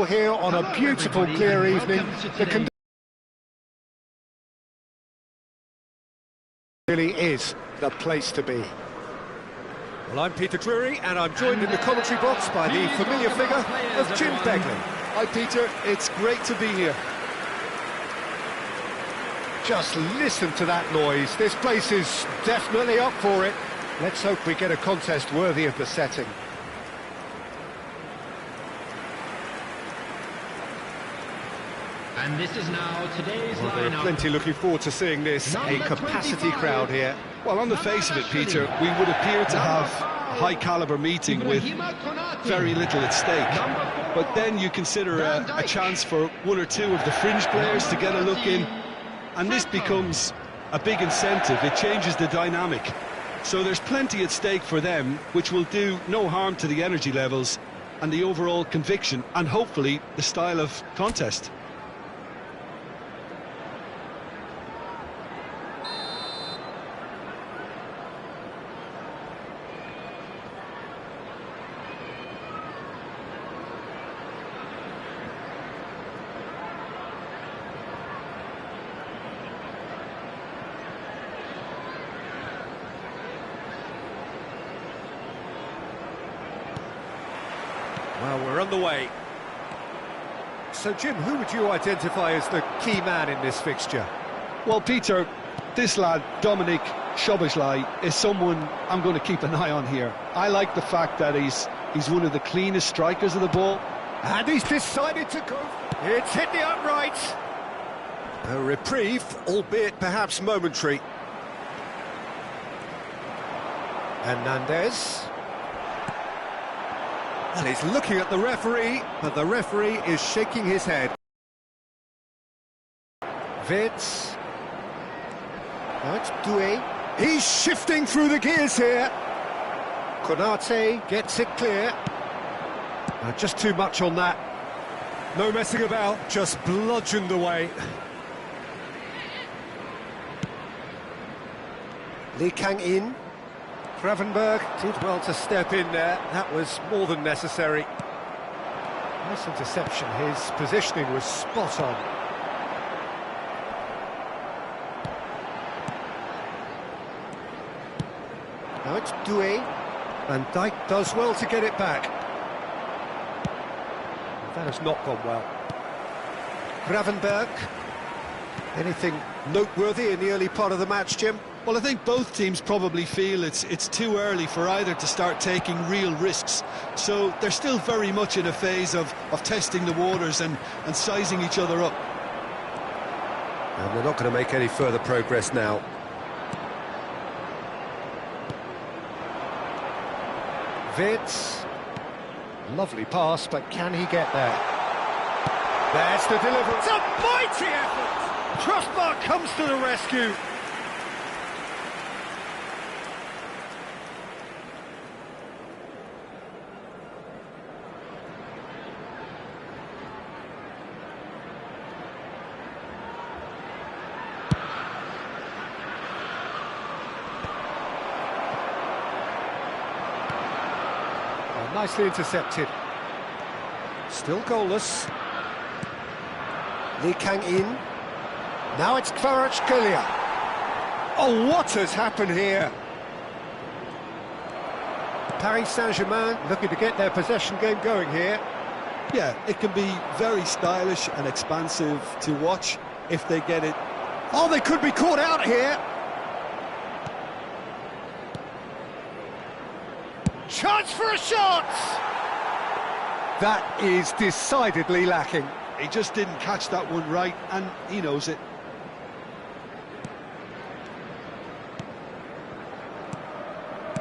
Here on a beautiful clear evening, the condition really is the place to be. Well, I'm Peter Drury, and I'm joined in the commentary box by the familiar figure of Jim Begley. Hi Peter, it's great to be here. Just listen to that noise. This place is definitely up for it. Let's hope we get a contest worthy of the setting. And this is now today's Well, there are lineup. plenty looking forward to seeing this. A capacity crowd here. Well, on the face of it, Peter, we would appear to have a high-caliber meeting with very little at stake. But then you consider a chance for one or two of the fringe players to get a look in, and this becomes a big incentive. It changes the dynamic. So there's plenty at stake for them, which will do no harm to the energy levels and the overall conviction, and hopefully the style of contest. Well, we're underway. So, Jim, who would you identify as the key man in this fixture? Well, Peter, this lad, Dominic Szoboszlai, is someone I'm going to keep an eye on here. I like the fact that he's one of the cleanest strikers of the ball. And he's decided to go. It's hit the upright. A reprieve, albeit perhaps momentary. Hernandez. And he's looking at the referee, but the referee is shaking his head. Vitz. Now it's Doué. He's shifting through the gears here. Konate gets it clear. Just too much on that. No messing about, just bludgeoned away. Lee Kang-in. Gravenberg did well to step in there. That was more than necessary. Nice interception. His positioning was spot on. Now it's Doué. Van Dijk does well to get it back. That has not gone well. Gravenberg. Anything noteworthy in the early part of the match, Jim? Well, I think both teams probably feel it's too early for either to start taking real risks. So they're still very much in a phase of testing the waters and sizing each other up. And they're not going to make any further progress now. Vitz. Lovely pass, but can he get there? There's the delivery. It's a mighty effort! Crossbar comes to the rescue. Nicely intercepted. Still goalless. Lee Kang-in. Now it's Kvaratskhelia. Oh, what has happened here? Paris Saint-Germain looking to get their possession game going here. Yeah, it can be very stylish and expansive to watch if they get it. Oh, they could be caught out here. Chance for a shot! That is decidedly lacking. He just didn't catch that one right, and he knows it.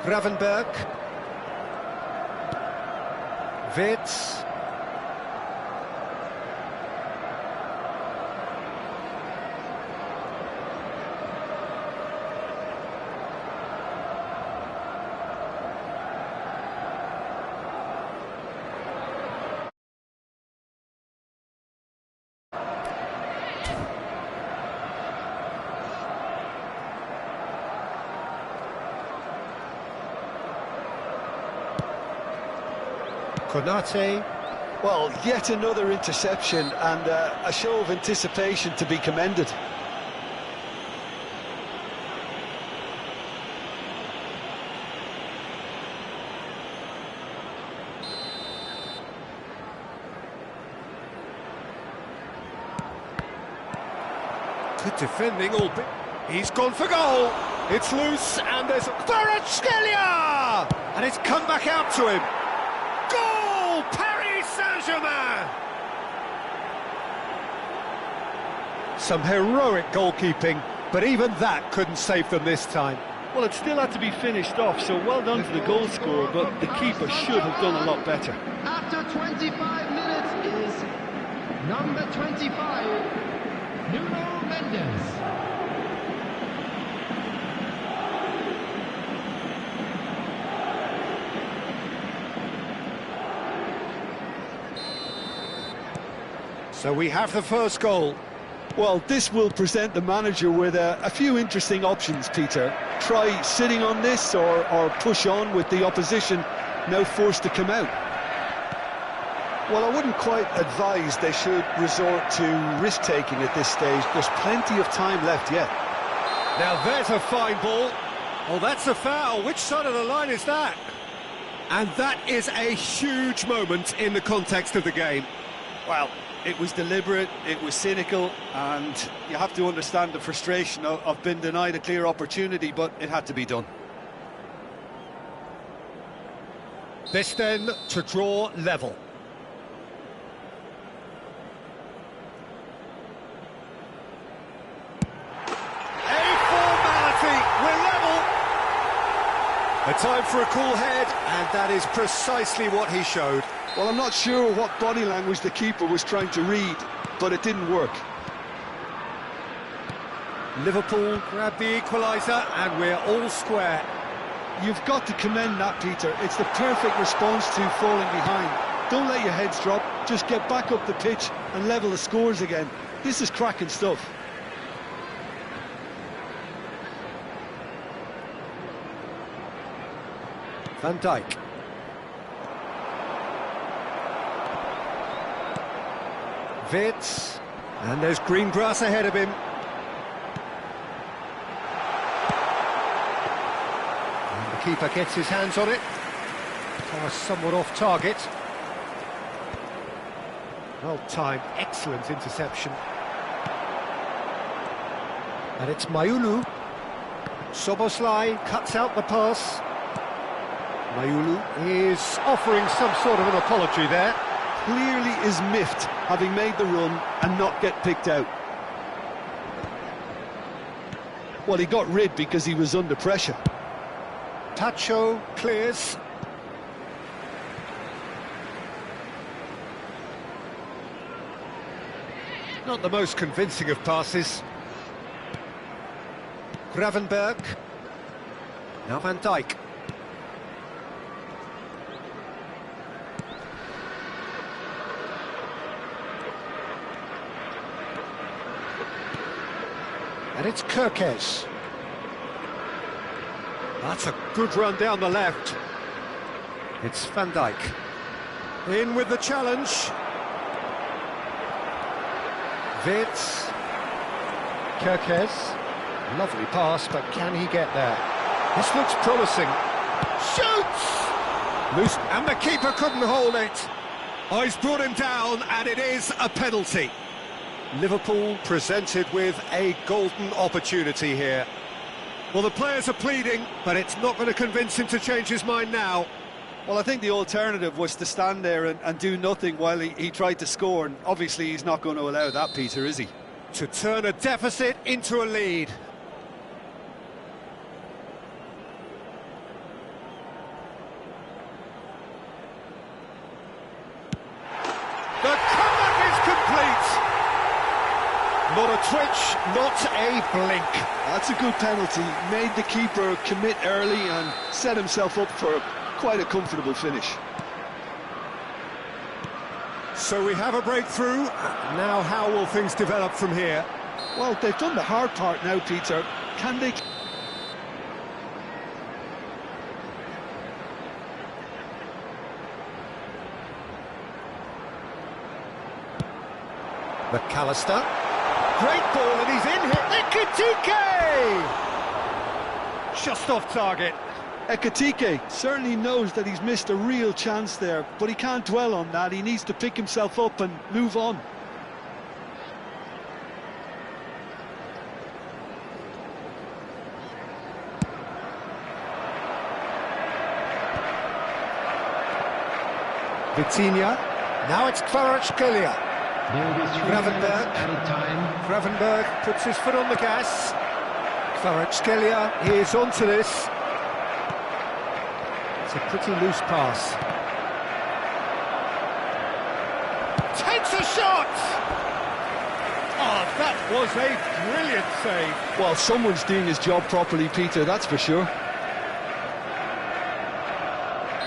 Gravenberg. Vitz. Konate. Well, yet another interception and a show of anticipation to be commended. Good defending, albeit he's gone for goal. It's loose, and there's Kvaratskhelia! And it's come back out to him. Goal! Paris Saint-Germain! Some heroic goalkeeping, but even that couldn't save them this time. Well, it still had to be finished off, so well done to the goal scorer, but the keeper should have done a lot better. After 25 minutes is number 25. Nuno Mendes. So we have the first goal. Well, this will present the manager with a few interesting options, Peter. Try sitting on this or push on with the opposition now forced to come out. Well, I wouldn't quite advise they should resort to risk-taking at this stage. There's plenty of time left yet. Now there's a fine ball. Oh, that's a foul. Which side of the line is that? And that is a huge moment in the context of the game. Well, it was deliberate, it was cynical, and you have to understand the frustration of being denied a clear opportunity, but it had to be done. This then to draw level. A time for a cool head, and that is precisely what he showed. Well, I'm not sure what body language the keeper was trying to read, but it didn't work. Liverpool grab the equaliser, and we're all square. You've got to commend that, Peter. It's the perfect response to falling behind. Don't let your heads drop, just get back up the pitch and level the scores again. This is cracking stuff. Van Dijk. Wits. And there's green grass ahead of him. And the keeper gets his hands on it. Pass somewhat off target. Well timed, excellent interception. And it's Mayulu. Soboslai cuts out the pass. Mayulu is offering some sort of an apology there. Clearly is miffed, having made the run and not get picked out. Well, he got rid because he was under pressure. Tacho clears. Not the most convincing of passes. Gravenberg. Now Van Dijk. And it's Kirkes. That's a good run down the left. It's Van Dijk. In with the challenge. Wits. Kirkes. Lovely pass, but can he get there? This looks promising. Shoots! Loose, and the keeper couldn't hold it. Oh, he's brought him down, and it is a penalty. Liverpool presented with a golden opportunity here. Well, the players are pleading, but it's not going to convince him to change his mind now. Well, I think the alternative was to stand there and do nothing while he tried to score, and obviously he's not going to allow that, Peter, is he? To turn a deficit into a lead. The comeback is complete. Not a twitch, not a blink. That's a good penalty. Made the keeper commit early and set himself up for quite a comfortable finish. So we have a breakthrough. Now how will things develop from here? Well, they've done the hard part now, Peter. Can they... McAllister. Great ball, and he's in here. Ekitike! Just off target. Ekitike certainly knows that he's missed a real chance there, but he can't dwell on that. He needs to pick himself up and move on. Vitinha. Now it's Kvaratskhelia. Gravenberg puts his foot on the gas. Kvaratskhelia is onto this. It's a pretty loose pass. Takes a shot! Oh, that was a brilliant save. Well, someone's doing his job properly, Peter, that's for sure.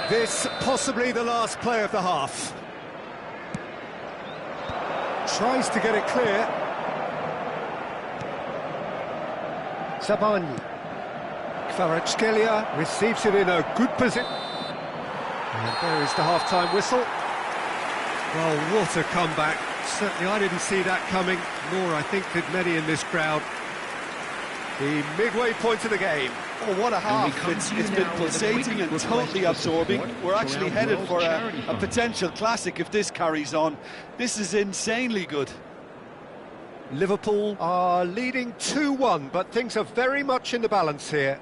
This possibly the last play of the half. Tries to get it clear. Zabani. Kvaratskhelia receives it in a good position. And there is the half-time whistle. Well, what a comeback. Certainly I didn't see that coming, nor I think did many in this crowd. The midway point of the game. Oh, what a half. It's been pulsating and totally absorbing. We're actually headed for a potential classic if this carries on. This is insanely good. Liverpool are leading 2-1, but things are very much in the balance here.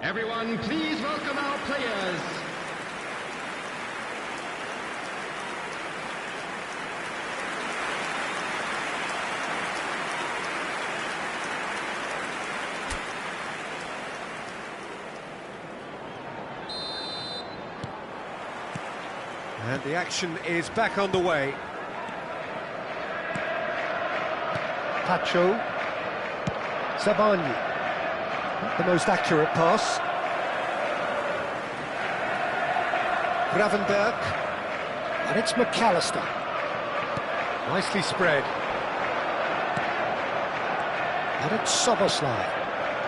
Everyone, please welcome our players. And the action is back on the way. Pacho. Savani. Not the most accurate pass. Gravenberg. And it's McAllister. Nicely spread. And it's Soboslai.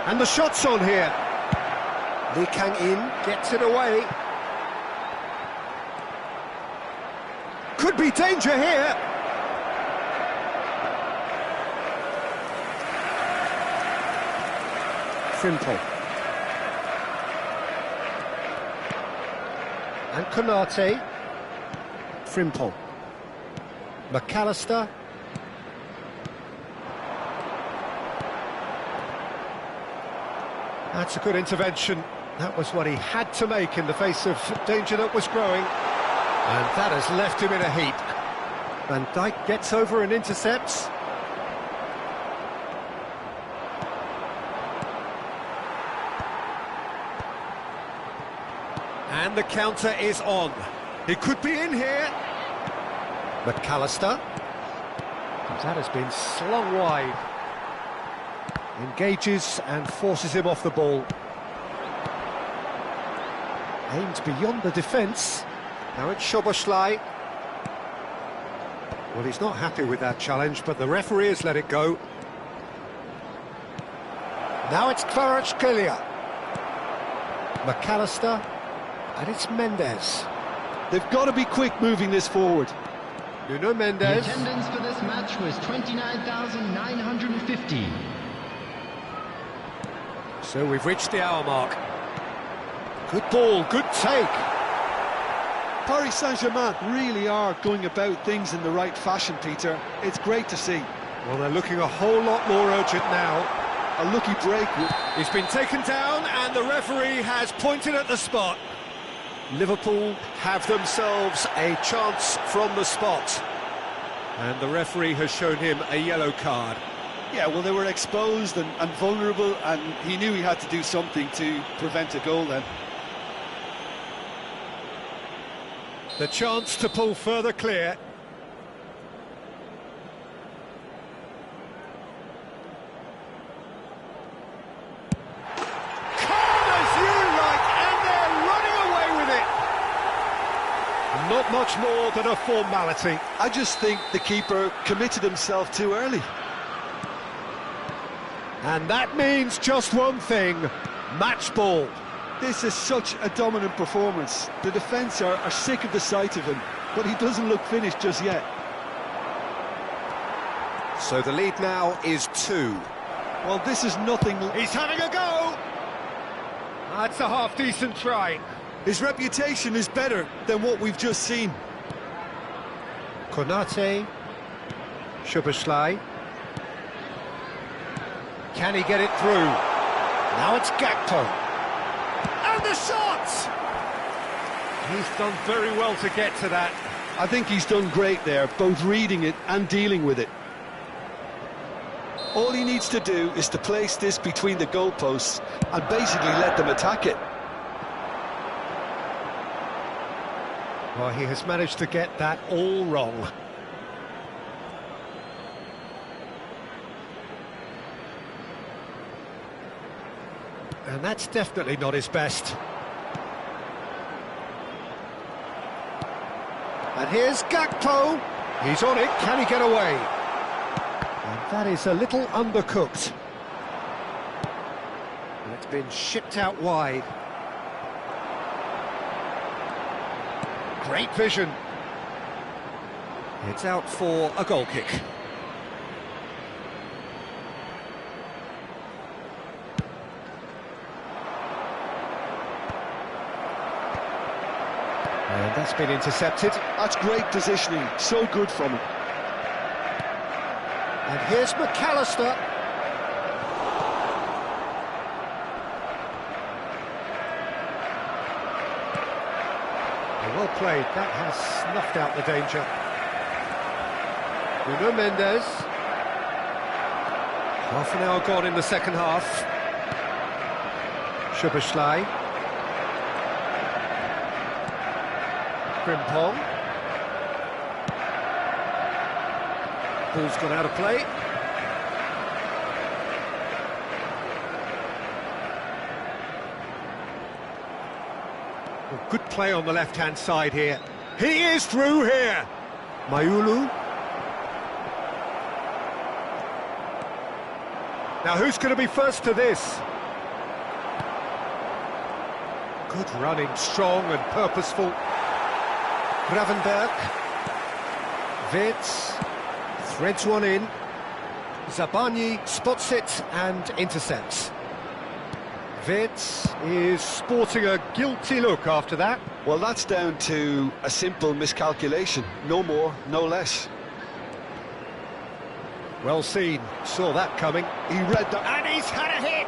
And the shot's on here. Lee Kang-in gets it away. Could be danger here. Frimpong. And Konate. Frimpong. McAllister. That's a good intervention. That was what he had to make in the face of danger that was growing. And that has left him in a heap. Van Dijk gets over and intercepts. And the counter is on. He could be in here. McAllister. That has been slung wide. Engages and forces him off the ball. Aims beyond the defence. Now it's Szoboszlai. Well, he's not happy with that challenge, but the referee has let it go. Now it's Kvaratskhelia. McAllister. And it's Mendes. They've got to be quick moving this forward. Nuno Mendes. The attendance for this match was 29,950. So we've reached the hour mark. Good ball, good take. Paris Saint-Germain really are going about things in the right fashion, Peter. It's great to see. Well, they're looking a whole lot more urgent now. A lucky break. He's been taken down and the referee has pointed at the spot. Liverpool have themselves a chance from the spot. And the referee has shown him a yellow card. Yeah, well, they were exposed and vulnerable, and he knew he had to do something to prevent a goal then. The chance to pull further clear. Not much more than a formality. I just think the keeper committed himself too early. And that means just one thing, match ball. This is such a dominant performance. The defence are sick of the sight of him, but he doesn't look finished just yet. So the lead now is 2. Well, this is nothing. He's having a go! That's a half-decent try. His reputation is better than what we've just seen. Konate. Szoboszlai. Can he get it through? Now it's Gakpo. And the shot! He's done very well to get to that. I think he's done great there, both reading it and dealing with it. All he needs to do is to place this between the goalposts and basically let them attack it. Well, he has managed to get that all wrong. And that's definitely not his best. And here's Gakpo. He's on it. Can he get away? And that is a little undercooked. And it's been shipped out wide. Great vision. It's out for a goal kick. And that's been intercepted. That's great positioning, so good from him. And here's McAllister. Well played, that has snuffed out the danger. Nuno Mendes. Half an hour gone in the second half. Szoboszlai. Frimpong. Ball's gone out of play. Well, good play on the left-hand side here. He is through here. Mayulu. Now who's going to be first to this? Good running, strong and purposeful. Gravenberg. Wirtz threads one in. Zabani spots it and intercepts. Wirtz is sporting a guilty look after that. Well, that's down to a simple miscalculation. No more, no less. Well seen, saw that coming. He read that. And he's had a hit!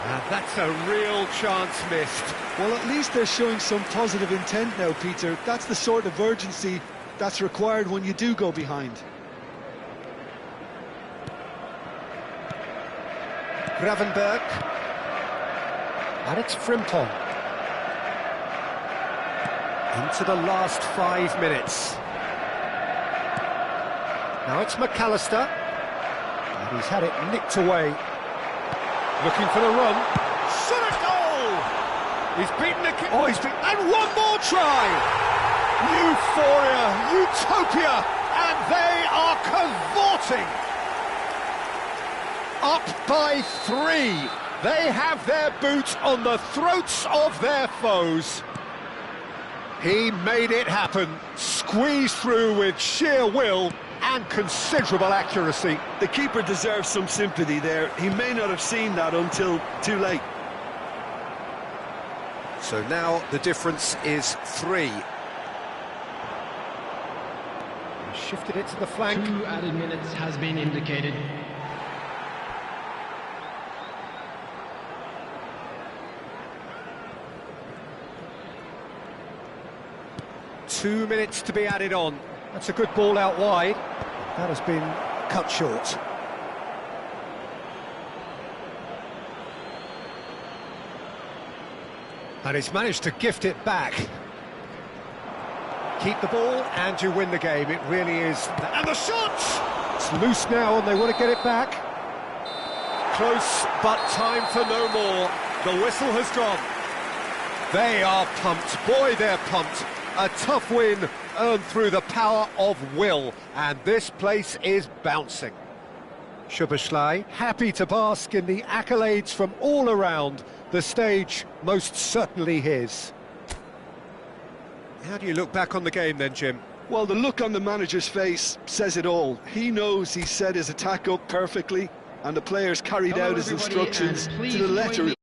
And that's a real chance missed. Well, at least they're showing some positive intent now, Peter. That's the sort of urgency that's required when you do go behind. Gravenberg. And it's Frimpong. Into the last 5 minutes. Now it's McAllister. And he's had it nicked away. Looking for the run. Shot a goal! He's beaten the kick. Oh, he's beaten. And one more try! Euphoria, utopia, and they are cavorting! Up by 3. They have their boot on the throats of their foes. He made it happen, squeezed through with sheer will and considerable accuracy. The keeper deserves some sympathy there. He may not have seen that until too late. So now the difference is 3. Shifted it to the flank. 2 added minutes has been indicated. Two minutes to be added on. That's a good ball out wide. That has been cut short. And he's managed to gift it back. Keep the ball and you win the game. It really is. And the shot! It's loose now and they want to get it back. Close, but time for no more. The whistle has gone. They are pumped. Boy, they're pumped. A tough win earned through the power of will, and this place is bouncing. Szoboszlai happy to bask in the accolades from all around, the stage most certainly his. How do you look back on the game then, Jim? Well, the look on the manager's face says it all. He knows he set his attack up perfectly, and the players carried out his instructions to the letter.